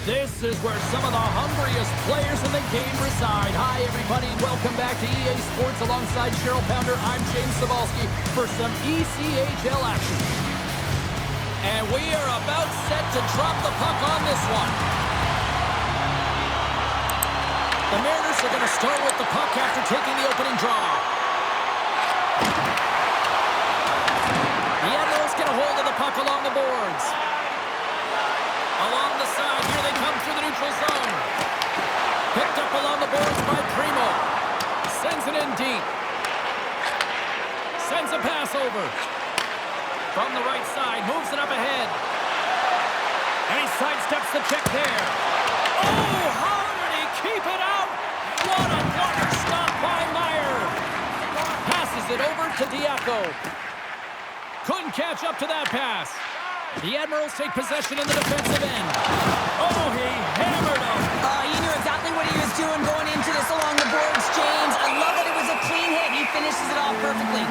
This is where some of the hungriest players in the game reside. Hi, everybody. Welcome back to EA Sports alongside Cheryl Pounder. I'm James Cebulski for some ECHL action. And we are about set to drop the puck on this one. The Mariners are going to start with the puck after taking the opening draw. The Admirals get a hold of the puck along the boards. Along the side, here they come through the neutral zone. Picked up along the boards by Primo. Sends it in deep. Sends a pass over. From the right side, moves it up ahead. And he sidesteps the check there. Oh, how did he keep it out? What a blocker stop by Meyer. Passes it over to Diaco. Couldn't catch up to that pass. The Admirals take possession in the defensive end. Oh, he hammered him. He knew exactly what he was doing going into this along the boards, James. I love that it was a clean hit. He finishes it off perfectly.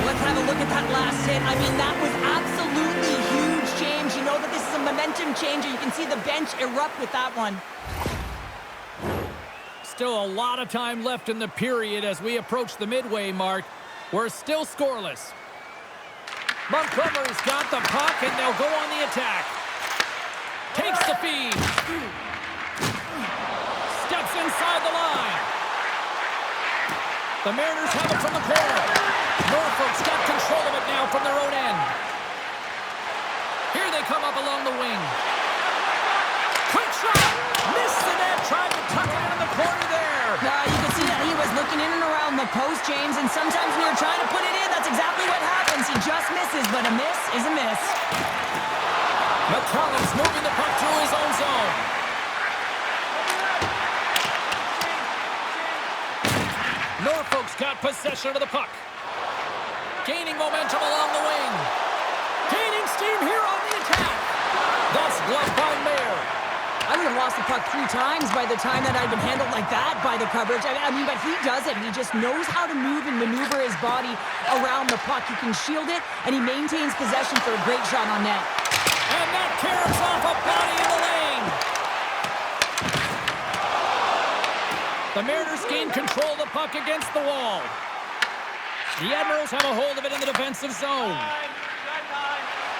Let's have a look at that last hit. I mean, that was absolutely huge, James. You know that this is a momentum changer. You can see the bench erupt with that one. Still a lot of time left in the period as we approach the midway mark. We're still scoreless. Montgomery's got the puck, and they'll go on the attack. Takes the feed. Steps inside the line. The Mariners have it from the corner. Norfolk's got control of it now from their own end. Here they come up along the wing. Quick shot! Missed the net, tried to tuck it in the corner there. You can see that he was looking in and around the post, James, and sometimes when you're trying to put it in, that's exactly what happens. He just misses, but a miss is a miss. McCollum's moving the puck through his own zone. Norfolk's got possession of the puck. Gaining momentum along the wing. Gaining steam here on the attack. That's gloved by Mayer. I would have lost the puck 3 times by the time that I'd been handled like that by the coverage. I mean, but he does it. He just knows how to move and maneuver his body around the puck. He can shield it, and he maintains possession for a great shot on net. And that carries off a body in the lane. The Mariners gain control of the puck against the wall. The Admirals have a hold of it in the defensive zone.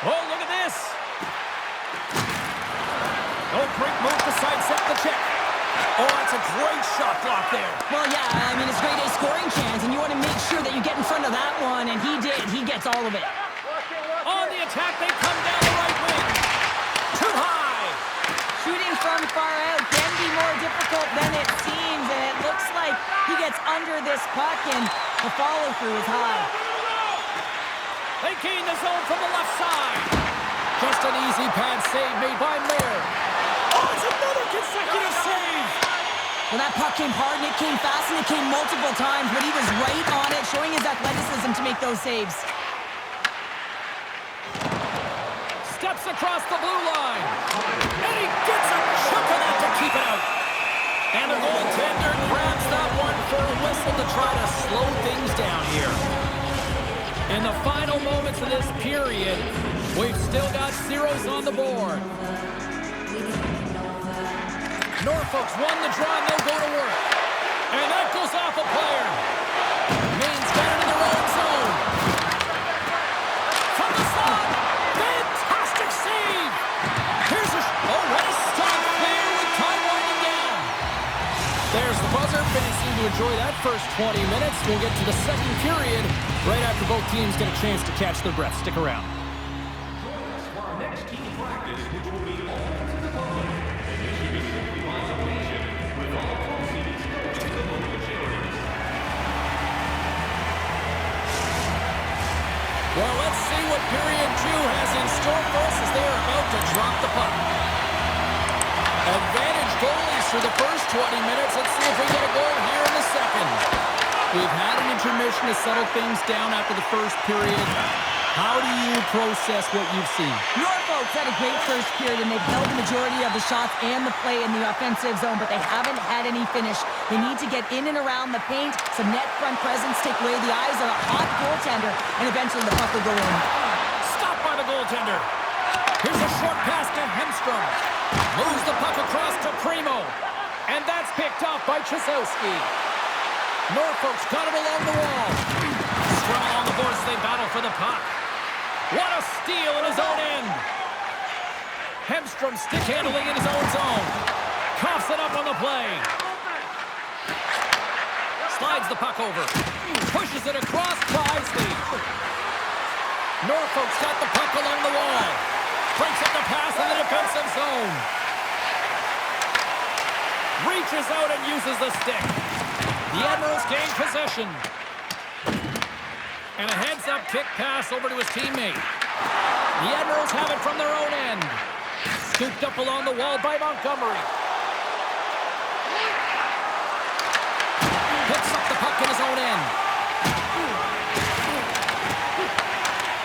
Oh, look at this. Oh, great move to sidestep the check. Oh, that's a great shot block there. Well, yeah, I mean, it's grade A scoring chance, and you want to make sure that you get in front of that one, and he did. He gets all of it. On the attack, they come down the right wing. Too high. Shooting from far out can be more difficult than it seems, and it looks like he gets under this puck, and the follow-through is high. They gain the zone from the left side. Just an easy pad save made by Mayer. Oh, it's another consecutive save. Well, that puck came hard, and it came fast, and it came multiple times, but he was right on it, showing his athleticism to make those saves. Steps across the blue line. And he gets a chunk of that to keep it out. And the goaltender grabs that one for a whistle to try to slow things down here. In the final moments of this period, we've still got zeros on the board. Norfolk's won the draw, and they'll go to work. And that goes off a player. Maine's got it in their own zone. From the slot. Fantastic save. Here's a... Oh, what a stop there with time winding down. There's the buzzer. Fans seem to enjoy that first 20 minutes. We'll get to the second period right after both teams get a chance to catch their breath. Stick around. Well, let's see what period 2 has in store for us as they are about to drop the puck. Advantage goalies for the first 20 minutes. Let's see if we get a goal here in the second. We've had an intermission to settle things down after the first period. How do you process what you've seen? Norfolk's had a great first period, and they've held the majority of the shots and the play in the offensive zone, but they haven't had any finish. They need to get in and around the paint, some net front presence, take away the eyes of a hot goaltender, and eventually the puck will go in. Stopped by the goaltender. Here's a shot. Hemstrom. Moves the puck across to Primo. And that's picked off by Chisowski. Norfolk's got it along the wall. Scrum along the boards, they battle for the puck. What a steal in his own end. Hemstrom stick handling in his own zone. Coughs it up on the play. Slides the puck over. Pushes it across wisely. Norfolk's got the puck along the wall. Breaks up the pass in the defensive zone. Reaches out and uses the stick. The Admirals gain possession. And a heads-up kick pass over to his teammate. The Admirals have it from their own end. Scooped up along the wall by Montgomery. Picks up the puck in his own end.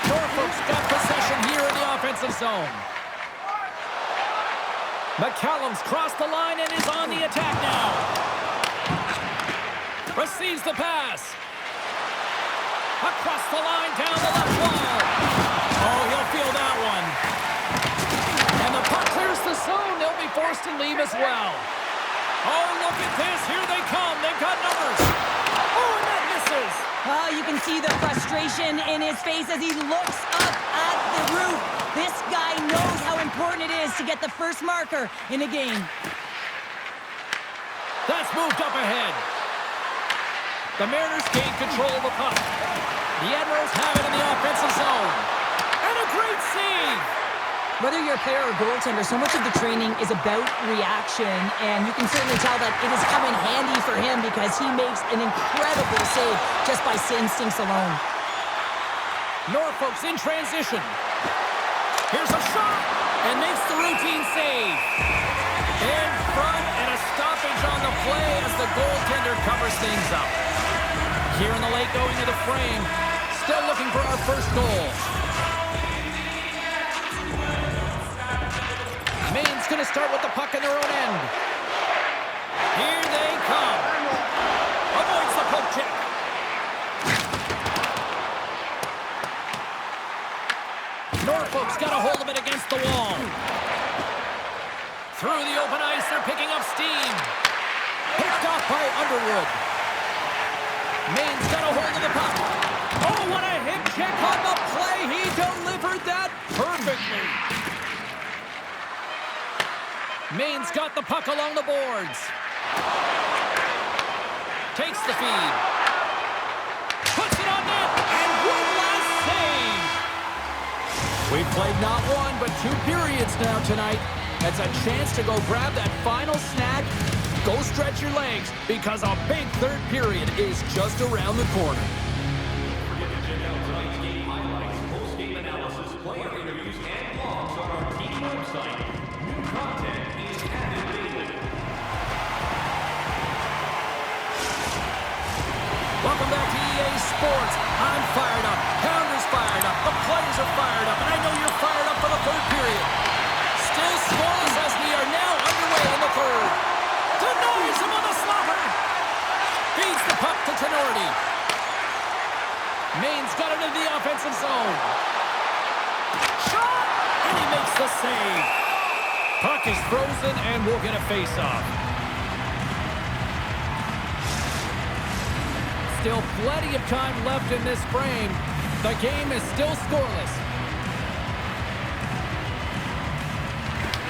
Norfolk's got possession here in the offensive zone. McCallum's crossed the line and is on the attack now. Receives the pass. Across the line, down the left wall. Oh, he'll feel that one. And the puck clears the zone. They'll be forced to leave as well. Oh, look at this. Here they come. They've got numbers. Oh, and that misses. Oh, you can see the frustration in his face as he looks up at the roof. This guy knows how important it is to get the first marker in a game. That's moved up ahead. The Mariners gain control of the puck. The Admirals have it in the offensive zone. And a great save! Whether you're a player or goaltender, so much of the training is about reaction, and you can certainly tell that it has come in handy for him because he makes an incredible save just by instincts alone. Norfolk's in transition. Here's a shot, and makes the routine save. In front, and a stoppage on the play as the goaltender covers things up. Here in the late going of the frame, still looking for our first goal. Maine's going to start with the puck in their own end. Here they come. Avoids the poke check. Norfolk's got a hold of it against the wall. Through the open ice, they're picking up steam. Picked off by Underwood. Maine's got a hold of the puck. Oh, what a hit check on the play. He delivered that perfectly. Maine's got the puck along the boards. Takes the feed. Puts it on net. And one last save. We've played not one, but 2 periods now tonight. That's a chance to go grab that final snack. Go stretch your legs, because a big third period is just around the corner. Forget to check out tonight's game highlights, post-game analysis, player interviews, and blogs on our team website. New content is added daily. Welcome back to EA Sports. I'm fired up. Pounder's fired up. The players are fired up. And I know you're fired up for the third period. Still scoreless as we are now underway in the third. Denies him on the slapper. Feeds the puck to Tenorti. Maine's got it into the offensive zone. Shot! And he makes the save. Puck is frozen and we'll get a face-off. Still plenty of time left in this frame. The game is still scoreless.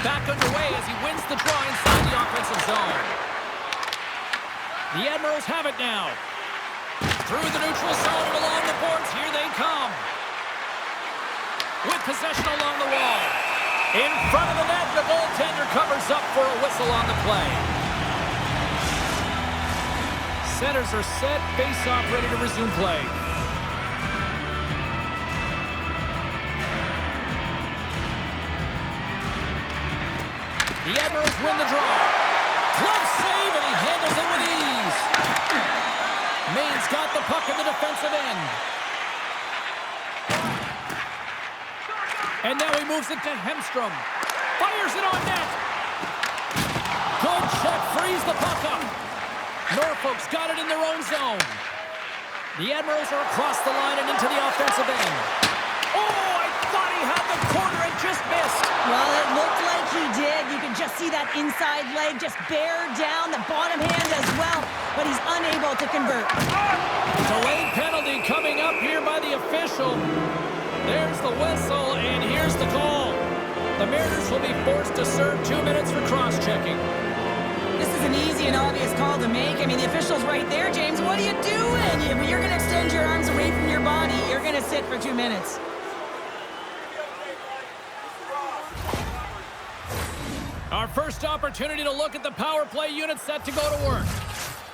Back underway as he wins the draw inside the offensive zone. The Admirals have it now. Through the neutral zone and along the boards, here they come. With possession along the wall. In front of the net, the goaltender covers up for a whistle on the play. Centers are set, face-off ready to resume play. The Admirals win the draw. Glove save, and he handles it with ease. Maine's got the puck in the defensive end. And now he moves it to Hemstrom. Fires it on net. Good check, frees the puck up. Norfolk's got it in their own zone. The Admirals are across the line and into the offensive end. Oh, I thought he had the corner and just missed. Well, it looked like see that inside leg just bear down, the bottom hand as well, but he's unable to convert. Delayed penalty coming up here by the official. There's the whistle, and here's the call. The Mariners will be forced to serve 2 minutes for cross-checking. This is an easy and obvious call to make. I mean, the official's right there, James. What are you doing? You're going to extend your arms away from your body. You're going to sit for 2 minutes. Our first opportunity to look at the power play unit set to go to work.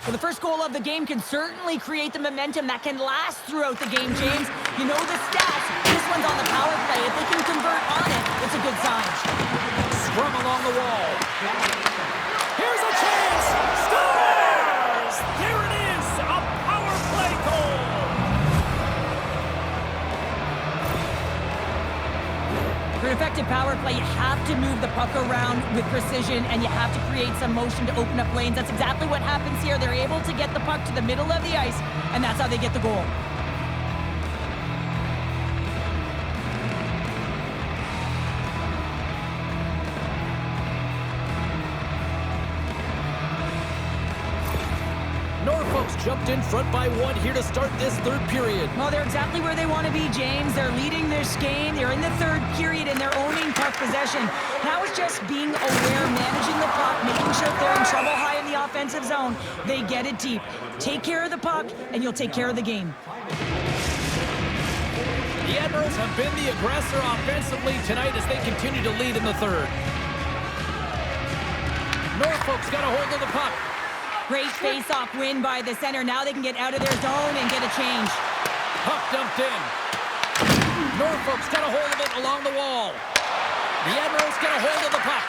Well, the first goal of the game can certainly create the momentum that can last throughout the game, James. You know the stats. This one's on the power play. If they can convert on it, it's a good sign. Scrum along the wall. Here's a chance! Scores! There it is! A power play goal! For an effective power play, you have to move the puck around with precision, and you have to create some motion to open up lanes. That's exactly what happens here. They're able to get the puck to the middle of the ice, and that's how they get the goal. Norfolk's jumped in front by 1 here to start this third period. Well, they're exactly where they want to be, James. They're leading this game. They're in the third period, and they're owning puck possession. Now it's just being aware, managing the puck, making sure if they're in trouble high in the offensive zone, they get it deep. Take care of the puck, and you'll take care of the game. The Admirals have been the aggressor offensively tonight as they continue to lead in the third. Norfolk's got a hold of the puck. Great face-off win by the center. Now they can get out of their zone and get a change. Puck dumped in. Norfolk's got a hold of it along the wall. The Admirals get a hold of the puck.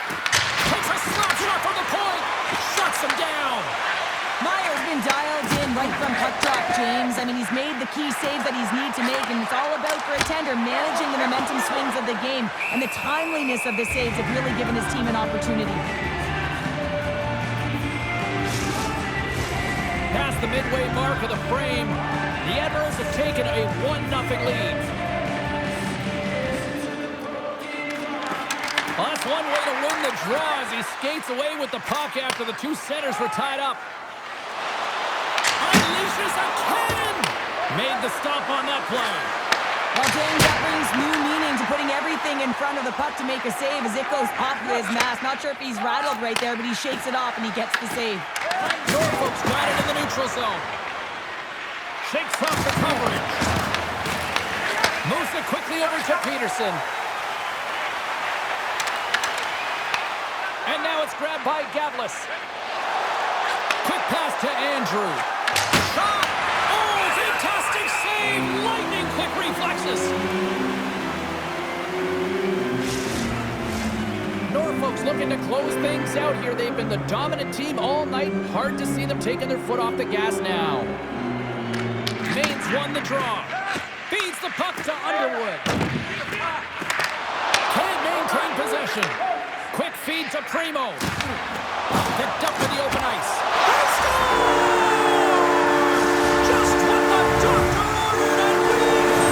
Takes a slap shot from the point. Shuts him down. Meyer's been dialed in right from puck drop, James. I mean, he's made the key saves that he's need to make, and it's all about for a tender managing the momentum swings of the game, and the timeliness of the saves have really given his team an opportunity. Past the midway mark of the frame, the Admirals have taken a 1-0 lead. Well, that's one way to win the draw as he skates away with the puck after the two centers were tied up. Unleashes a cannon! Made the stop on that play. Well, James, that brings new meaning to putting everything in front of the puck to make a save as it goes off his mask. Not sure if he's rattled right there, but he shakes it off and he gets the save. Norfolk's got it in the neutral zone. Shakes off the coverage. Moves it quickly over to Peterson. And now it's grabbed by Gavlis. Quick pass to Andrew. Shot! Oh, fantastic save! Lightning quick reflexes. Norfolk's looking to close things out here. They've been the dominant team all night. Hard to see them taking their foot off the gas now. Maine's won the draw. Feeds the puck to Underwood. Can't maintain possession. Quick feed to Primo. Picked up to the open ice. They score! Just what the doctor ordered, and we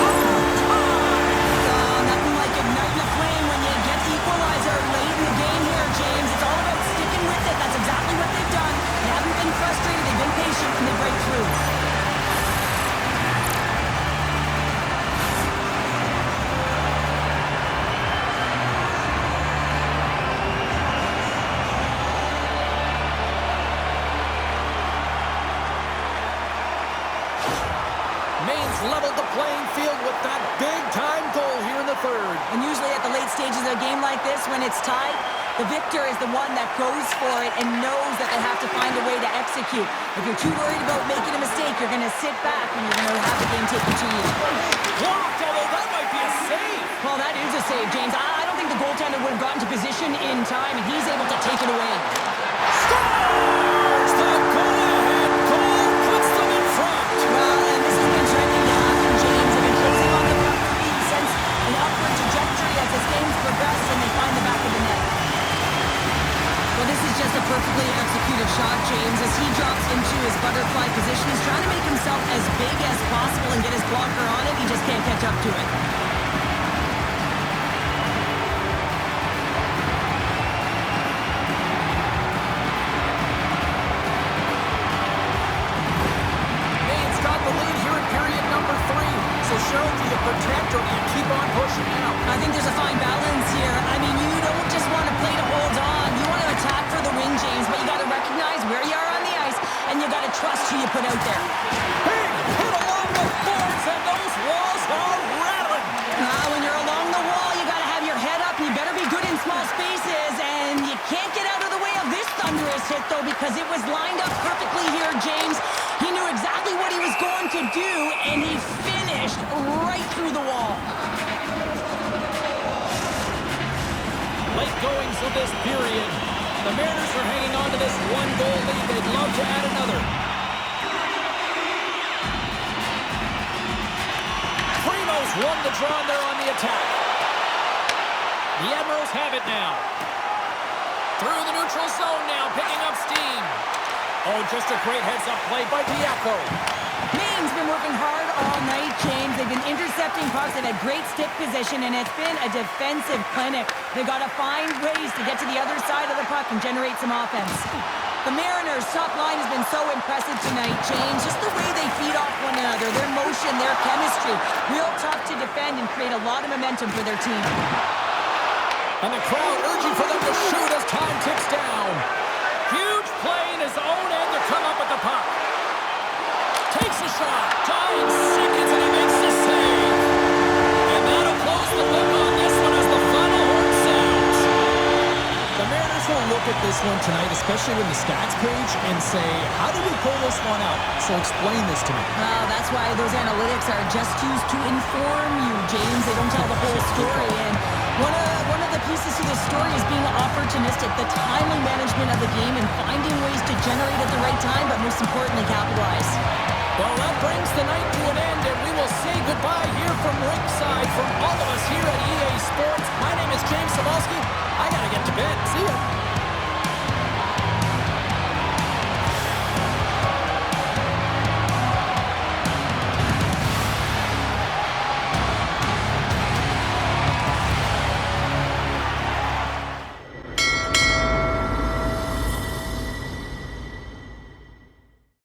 are tied! Nothing like igniting a flame when you get the equalizer late in the game here, James. It's all about sticking with it. That's exactly what they've done. They haven't been frustrated. They've been patient, and they break through. Maine's leveled the playing field with that big-time goal here in the third. And usually at the late stages of a game like this, when it's tied, the victor is the one that goes for it and knows that they have to find a way to execute. If you're too worried about making a mistake, you're going to sit back and you're going to have the game taken to you. Blocked, although that might be a save. Well, that is a save, James. I don't think the goaltender would have gotten to position in time, and he's able to take it away. Scores! The go-ahead goal puts them in front. Well, and this has been trending to happen, James. They've been closing on the puck lead since an upward trajectory as this game's progressed, and they find the back of the net. Well, this is just a perfectly executed shot, James. As he drops into his butterfly position, he's trying to make himself as big as possible and get his blocker on it. He just can't catch up to it. was lined up perfectly here, James. He knew exactly what he was going to do, and he finished right through the wall. Late goings of this period. The Mariners are hanging on to this one-goal lead. They'd love to add another. Primo's won the draw there on the attack. The Admirals have it now. Through the neutral zone now, picking up steam. Oh, just a great heads-up play by Diaco. Maine's been working hard all night, James. They've been intercepting pucks. They've had great stick position, and it's been a defensive clinic. They've got to find ways to get to the other side of the puck and generate some offense. The Mariners' top line has been so impressive tonight, James. Just the way they feed off one another, their motion, their chemistry. Real tough to defend and create a lot of momentum for their team. And the crowd urging for them to shoot as time ticks down. Huge play in his own end to come up with the puck. Takes a shot. Dying seconds, and he makes the save. And that'll close the book on this one as the final horn sounds. The Mariners will look at this one tonight, especially with the stats page, and say, how do we pull this one out? So explain this to me. Well, that's why those analytics are just used to inform you, James. They don't tell the whole story. And one of the pieces to this story is being opportunistic, the timely management of the game and finding ways to generate at the right time, but most importantly, capitalize. Well, that brings the night to an end, and